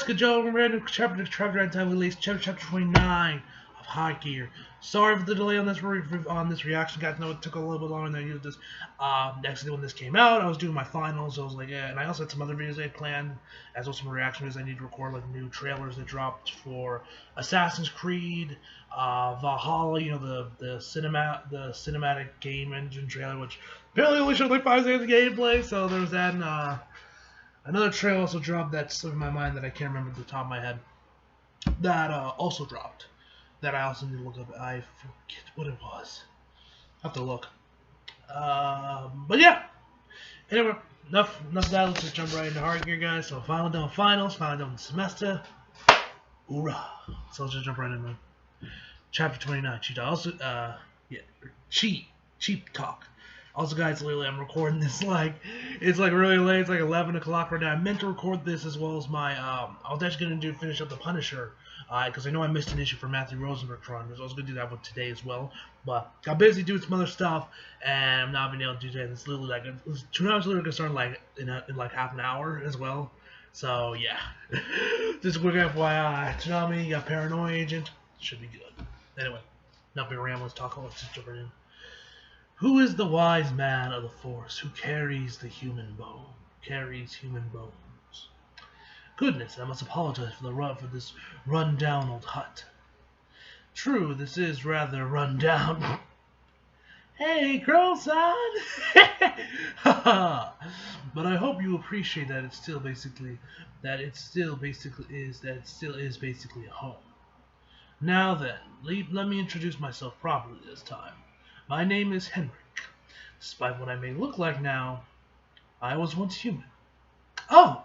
Jessica Jones, random chapter time release, chapter 29 of High Gear. Sorry for the delay on this reaction, guys. No, it took a little bit longer than I used this. Actually, when this came out, I was doing my finals, so I was like, yeah. And I also had some other videos I had planned, as well as some reaction videos I need to record, like new trailers that dropped for Assassin's Creed, Valhalla. You know, the cinematic game engine trailer, which apparently only showed like 5 seconds of gameplay. So there was that. And, another trailer also dropped that's slipped in my mind that I can't remember at the top of my head. That also dropped. That I also need to look up. I forget what it was. I have to look. But yeah. Anyway, enough of that. Let's just jump right into Hard Gear, guys. So finally done finals. Finally done the semester. Hoorah! So let's just jump right into chapter 29. Cheap talk. Also, guys, lately I'm recording this it's like really late. It's like 11 o'clock right now. I meant to record this as well as my I was actually gonna finish up the Punisher, because I know I missed an issue for Matthew Rosenberg Tron. I was gonna do that one today as well, but got busy doing some other stuff, and I'm not being able to do that. It's literally two hours literally gonna start in like half an hour as well. So yeah, just a quick FYI. Tsunami got Paranoia Agent. Should be good. Anyway, not being rambling. Let's talk. Let's just jump right in. Who is the wise man of the Force who carries the human bone? Carries human bones. Goodness, I must apologize for this run-down old hut. True, this is rather run-down. Hey, girl, son! But I hope you appreciate that it still is basically a home. Now then, let me introduce myself properly this time. My name is Henrik. Despite what I may look like now, I was once human. Oh,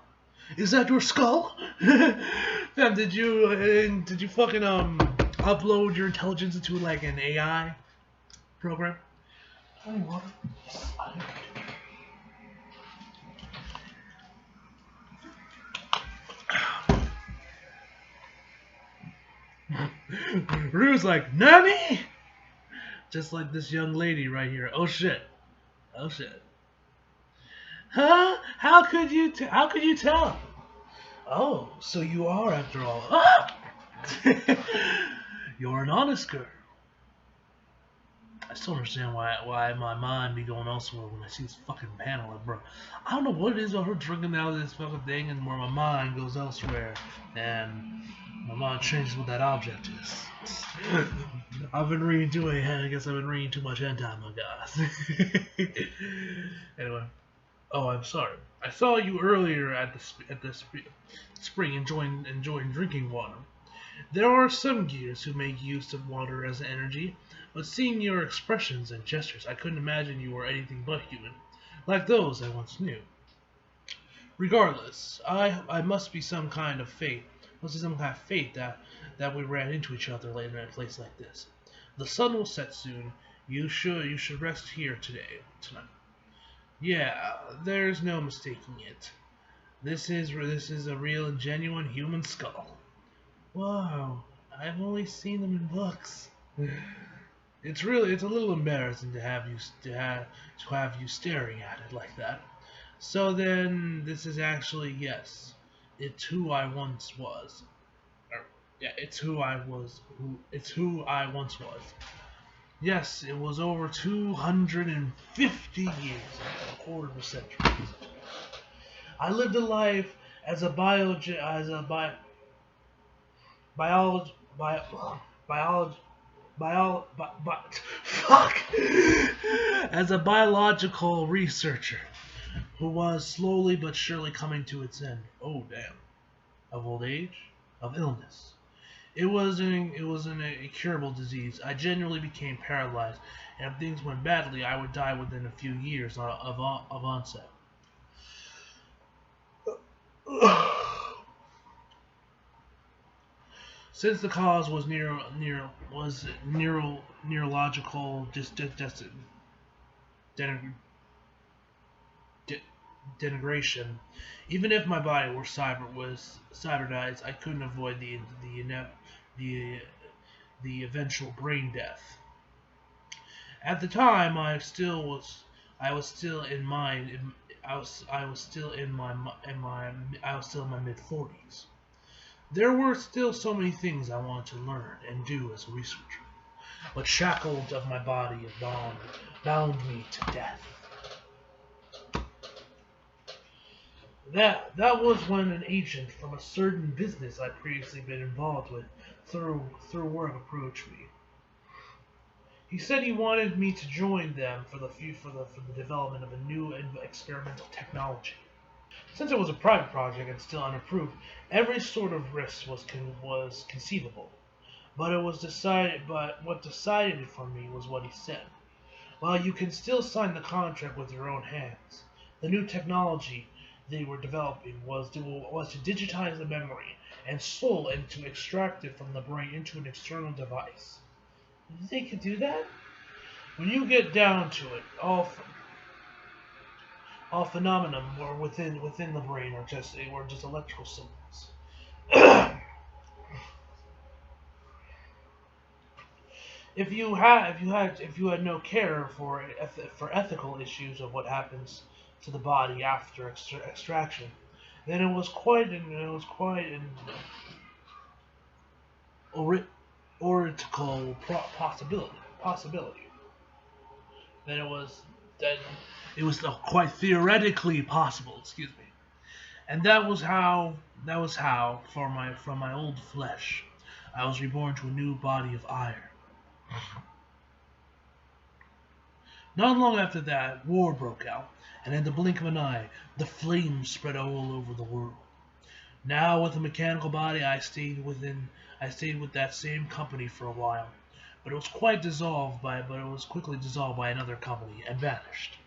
is that your skull? Fam, did you fucking upload your intelligence into like an AI program? Tell me what. Rue's like, Nani? Just like this young lady right here. Oh shit. Oh shit. Huh? How could you tell? Oh, so you are after all. Ah! You're an honest girl. I still understand why my mind be going elsewhere when I see this fucking panel, like, bro. I don't know what it is about her drinking out of this fucking thing and where my mind goes elsewhere and my mind changes what that object is. I've been reading I guess I've been reading too much hentai, my guys. Anyway, oh, I'm sorry. I saw you earlier at the spring enjoying drinking water. There are some gears who make use of water as energy, but seeing your expressions and gestures, I couldn't imagine you were anything but human, like those I once knew. Regardless, I must be some kind of fate. Must be some kind of fate that we ran into each other later in a place like this. The sun will set soon. You should rest here tonight. Yeah, there's no mistaking it. This is a real and genuine human skull. Wow, I've only seen them in books. It's a little embarrassing to have you staring at it like that. So then, this is actually, yes, it's who I once was. It's who I once was. Yes, it was over 250 years, a quarter of a century. I lived a life as a as a biological researcher who was slowly but surely coming to its end. Oh damn. Of old age, of illness. It wasn't a curable disease. I genuinely became paralyzed, and if things went badly, I would die within a few years of onset. Since the cause was neurological denigration, even if my body were cybernized, I couldn't avoid the eventual brain death. At the time, I was still in my mid-40s. There were still so many things I wanted to learn and do as a researcher, but shackles of my body bound me to death. That was when an agent from a certain business I'd previously been involved with through work approached me. He said he wanted me to join them for the development of a new experimental technology. Since it was a private project and still unapproved, every sort of risk was conceivable. But what decided it for me was what he said. While you can still sign the contract with your own hands, the new technology they were developing was to digitize the memory and soul and to extract it from the brain into an external device. They could do that? When you get down to it, all phenomena were within the brain are just electrical signals. If you had no care for ethical issues of what happens to the body after extraction, then it was quite an theoretical possibility. Then it was quite theoretically possible. Excuse me. And that was how from my old flesh, I was reborn to a new body of iron. Not long after that, war broke out, and in the blink of an eye, the flames spread all over the world. Now, with a mechanical body, I stayed with that same company for a while, but it was quickly dissolved by another company and vanished.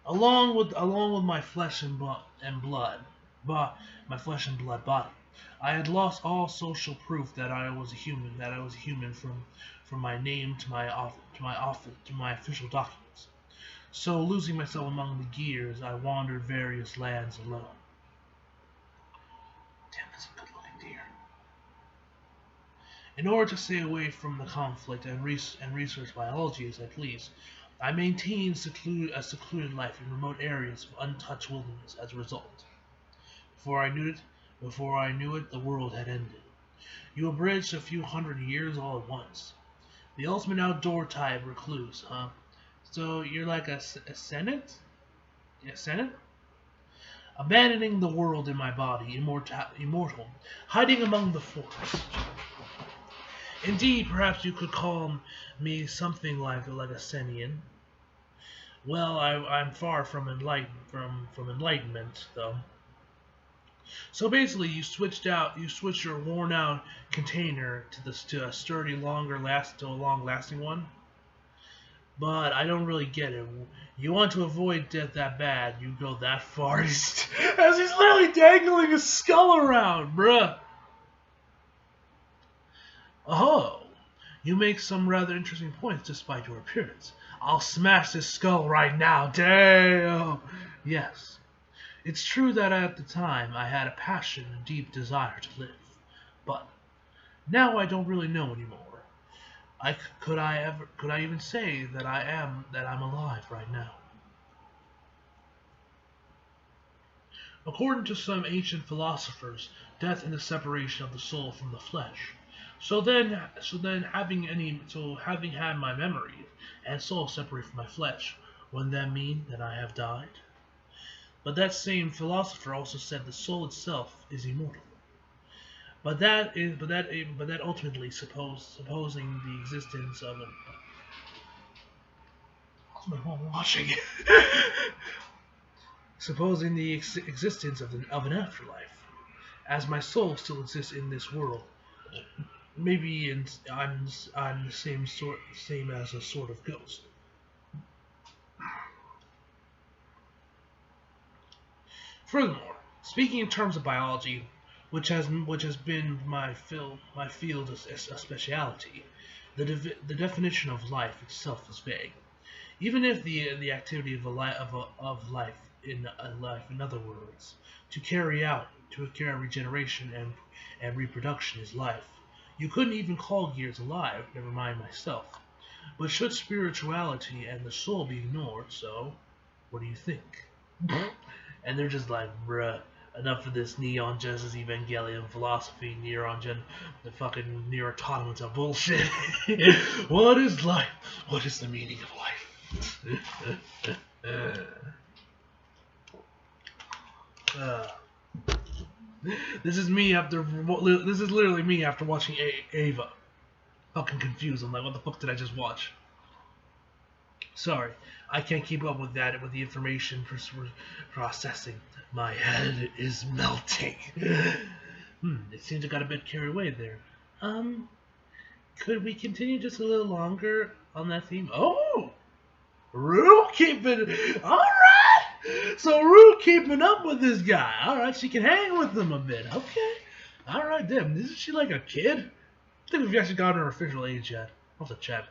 Along with my flesh and blood body, I had lost all social proof that I was a human from my name to my official documents. So, losing myself among the gears, I wandered various lands alone. Damn, that's a good-looking deer. In order to stay away from the conflict and research biology as I please, I maintained a secluded life in remote areas of untouched wilderness as a result. Before I knew it, the world had ended. You abridged a few hundred years all at once. The ultimate outdoor type recluse, huh? So you're like a senate? A senate? Abandoning the world in my body, immortal, hiding among the forests. Indeed, perhaps you could call me something like a Senian. Well, I'm far from enlightenment, though. So basically, you switched your worn-out container to a sturdy, long-lasting one. But I don't really get it. You want to avoid death that bad, you go that far. As he's literally dangling his skull around, bruh. Oh, you make some rather interesting points despite your appearance. I'll smash this skull right now. Damn. Yes. It's true that at the time I had a passion and deep desire to live. But now I don't really know anymore. Could I even say that I'm alive right now? According to some ancient philosophers, death is the separation of the soul from the flesh. So then having had my memory and soul separate from my flesh, wouldn't that mean that I have died? But that same philosopher also said the soul itself is immortal. But that ultimately supposing the existence of an what's my mom watching? Supposing the existence of an afterlife, as my soul still exists in this world. Maybe I'm the same as a sort of ghost. Furthermore, speaking in terms of biology, which has been my field of speciality, the definition of life itself is vague. Even if the activity of life, in other words, to carry regeneration and reproduction is life, you couldn't even call gears alive, never mind myself. But should spirituality and the soul be ignored, so what do you think? And they're just like, bruh, Enough of this Neon Genesis Evangelion philosophy, the fucking Nier Automata bullshit. What is life? What is the meaning of life? This is me after. This is literally me after watching Ava. Fucking confused. I'm like, what the fuck did I just watch? Sorry, I can't keep up with that with the information processing. My head is melting. It seems I got a bit carried away there. Could we continue just a little longer on that theme? Oh, Rue keeping. All right. So Rue keeping up with this guy. All right, she can hang with him a bit. Okay. All right, then. Isn't she like a kid? I think we've actually gotten her official age yet. I'll have to check.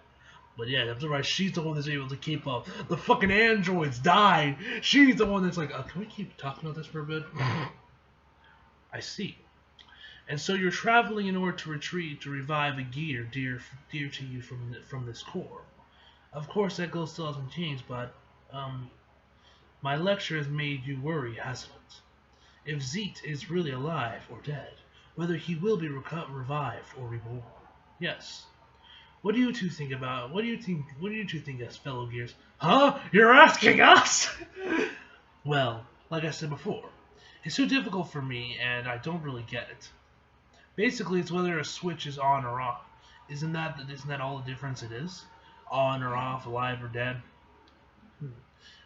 But yeah, that's right. She's the one that's able to keep up. The fucking androids died. She's the one that's like, can we keep talking about this for a bit? I see. And so you're traveling in order to revive a gear dear to you from this core. Of course, that goal still hasn't changed, but my lecture has made you worry, hasn't it? If Zeet is really alive or dead, whether he will be revived or reborn. Yes. What do you two think about? What do you two think as fellow Gears? Huh? You're asking us? Well, like I said before, it's so difficult for me, and I don't really get it. Basically, it's whether a switch is on or off. Isn't that all the difference it is? On or off, alive or dead?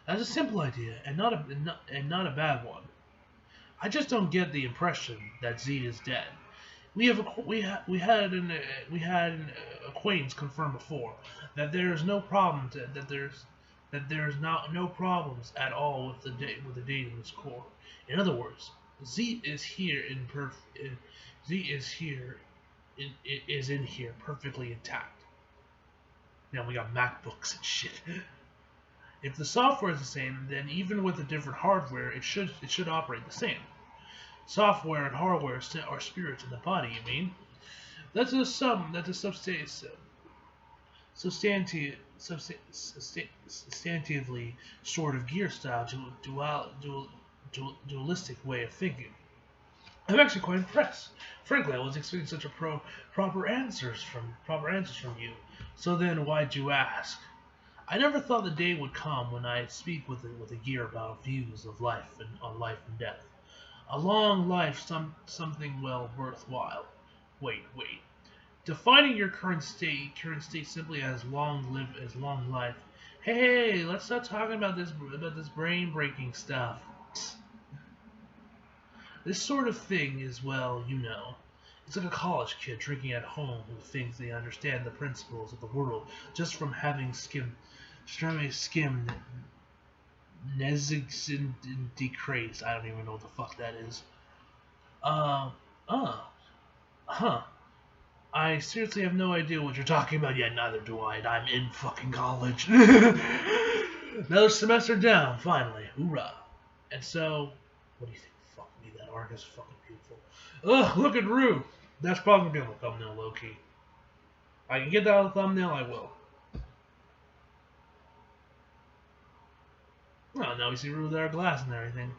That's a simple idea, and not a bad one. I just don't get the impression that Z is dead. We had an acquaintance confirm before that there is no problem that there's no problems at all with the data in this core. In other words, Z is in here perfectly intact. Now we got MacBooks and shit. If the software is the same, then even with a different hardware, it should operate the same. Software and hardware are spirits in the body, you mean? That's a substantively sort of gear style dualistic way of thinking. I'm actually quite impressed. Frankly, I was expecting such a proper answers from you. So then, why'd you ask? I never thought the day would come when I'd speak with a gear about views of life on life and death. A long life, something well worthwhile. Wait. Defining your current state simply as long life. Hey, let's stop talking about this brain-breaking stuff. This sort of thing is, well, you know, it's like a college kid drinking at home who thinks they understand the principles of the world just from having skimmed Nezigs and Decrease. I don't even know what the fuck that is. I seriously have no idea what you're talking about. Yeah, neither do I. I'm in fucking college. Another semester down, finally. Hoorah. And so, what do you think? Fuck me, that arc is fucking beautiful. Ugh, look at Rue. That's probably gonna be on the thumbnail, low-key. I can get that on the thumbnail, I will. Well, now we see Rue with our glass and everything.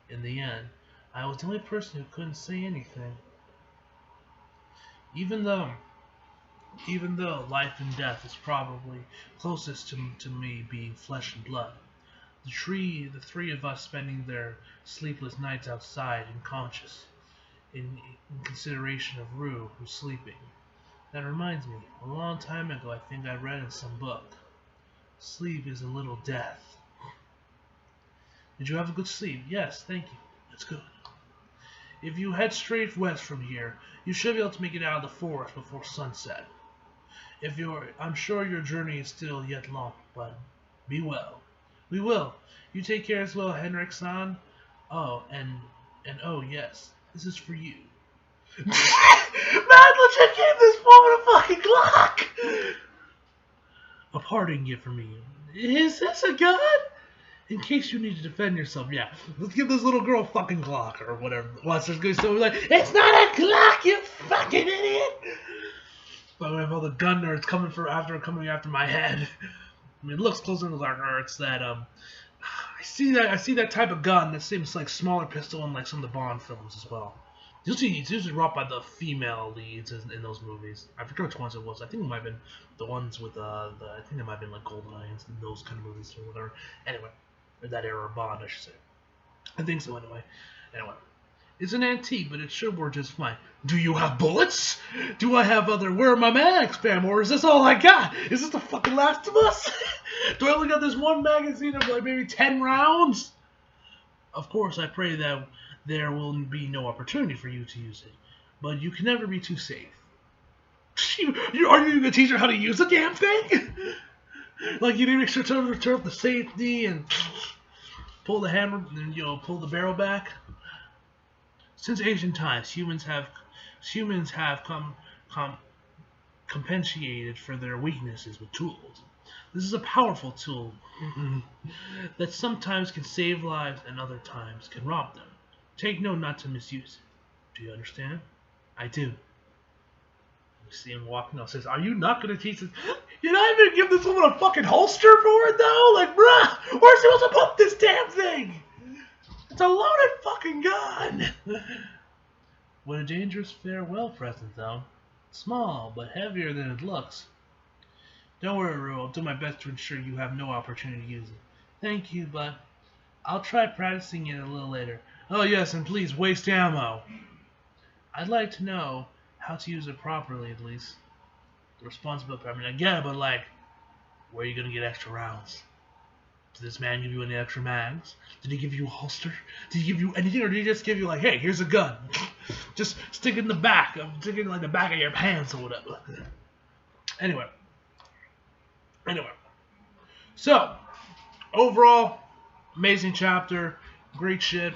In the end, I was the only person who couldn't say anything. Even though life and death is probably closest to me being flesh and blood, the three of us spending their sleepless nights outside unconscious, in consideration of Rue who's sleeping. That reminds me, a long time ago I think I read in some book, sleep is a little death. Did you have a good sleep? Yes, thank you. That's good. If you head straight west from here, you should be able to make it out of the forest before sunset. I'm sure your journey is still yet long, but be well. We will. You take care as well, Henrik-san. Oh, and oh yes, this is for you. Man, legit gave this woman a fucking Glock! A parting gift for me. Is this a gun? In case you need to defend yourself, yeah. Let's give this little girl a fucking Glock or whatever. Watch this go so like, it's not a Glock, you fucking idiot! But we have all the gun nerds coming after my head. I mean, it looks closer to the nerds I see that type of gun. That seems like smaller pistol in like some of the Bond films as well. It's usually brought by the female leads in those movies. I forget which ones it was. I think it might have been the ones with I think it might have been like GoldenEye and those kind of movies or whatever. Anyway, or that era of Bond, I should say. I think so anyway. Anyway, it's an antique, but it should work just fine. Do you have bullets? Do I have other? Where are my mags, fam? Or is this all I got? Is this the fucking Last of Us? Do I only got this one magazine of like maybe 10 rounds? Of course, I pray that there will be no opportunity for you to use it, but you can never be too safe. Are you going to teach her how to use the damn thing? Like you need to make sure to turn up the safety and pull the hammer and pull the barrel back. Since ancient times, humans have compensated for their weaknesses with tools. This is a powerful tool that sometimes can save lives and other times can rob them. Take note not to misuse it. Do you understand? I do. You see him walking out, says, "Are you not going to teach this? You're not even give this woman a fucking holster for it, though? Like, bruh, where's she supposed to put this damn thing? It's a loaded fucking gun!" What a dangerous farewell present, though. Small, but heavier than it looks. Don't worry, Rue. I'll do my best to ensure you have no opportunity to use it. Thank you, but I'll try practicing it a little later. Oh, yes, and please, waste ammo. I'd like to know how to use it properly, at least. The responsibility, I mean, I get it, but, like, where are you going to get extra rounds? Did this man give you any extra mags? Did he give you a holster? Did he give you anything, or did he just give you, like, hey, here's a gun. Just stick it in the back. Stick it in, like, the back of your pants or whatever. Anyway. So, overall, amazing chapter. Great shit.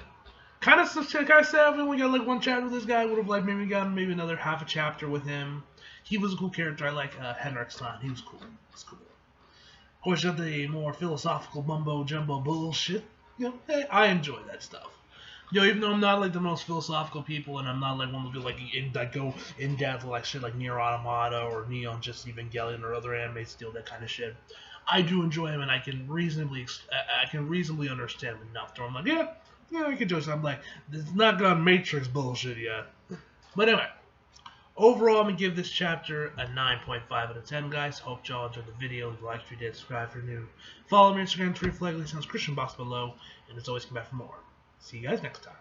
Kind of like I said, we only got like one chapter with this guy. Would have like maybe gotten maybe another half a chapter with him. He was a cool character. I like Henrik Stein. He was cool. Of course, you have the more philosophical mumbo jumbo bullshit. Hey, I enjoy that stuff. Even though I'm not like the most philosophical people, and I'm not like one of the people that go in depth like shit like Nier Automata or Neon Just Evangelion or other animes deal that kind of shit. I do enjoy him, and I can reasonably understand enough to. I'm like, yeah, I can do it. So I'm like, it's not gone Matrix bullshit yet. But anyway, overall, I'm gonna give this chapter a 9.5 out of 10, guys. Hope y'all enjoyed the video. If you liked, if you did, subscribe if you're new. Follow me on Instagram, Twitter, Flag, sounds Christian Box below, and as always, come back for more. See you guys next time.